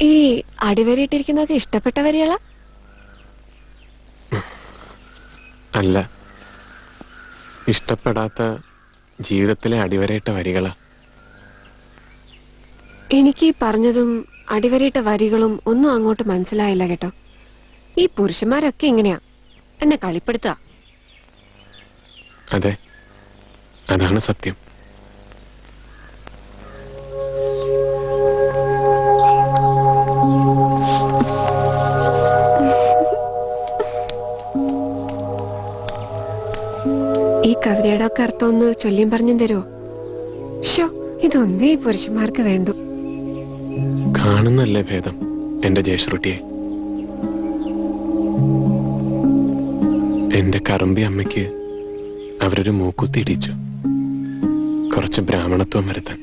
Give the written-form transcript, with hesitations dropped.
ഈ അടിവരയിട്ടിരിക്കുന്നതൊക്കെ ഇഷ്ടപ്പെട്ട വരികളാ? അല്ല, ഇഷ്ടപ്പെടാത്ത ജീവിതത്തിലെ അടിവരയിട്ട വരികളാ. എനിക്ക് ഈ പറഞ്ഞതും അടിവരയിട്ട വരികളും ഒന്നും അങ്ങോട്ട് മനസ്സിലായില്ല കേട്ടോ. ഈ പുരുഷന്മാരൊക്കെ ഇങ്ങനെയാ, എന്നെ കളിപ്പെടുത്തുക. അതെ, അതാണ് സത്യം. ഈ കവിതയുടെ ഒക്കെ അർത്ഥം ഒന്ന് ചൊല്ലിയും പറഞ്ഞും തരുമോ? ഷോ, ഇതൊന്നേ ഈ പുരുഷന്മാർക്ക് വേണ്ടു. കാണുന്നല്ലേ ഭേദം എന്റെ ജയശ്രുട്ടിയെ. എന്റെ കറുമ്പി അമ്മയ്ക്ക് അവരൊരു മൂക്കുത്തി ഇടിച്ചു, കുറച്ച് ബ്രാഹ്മണത്വം വരുത്താൻ.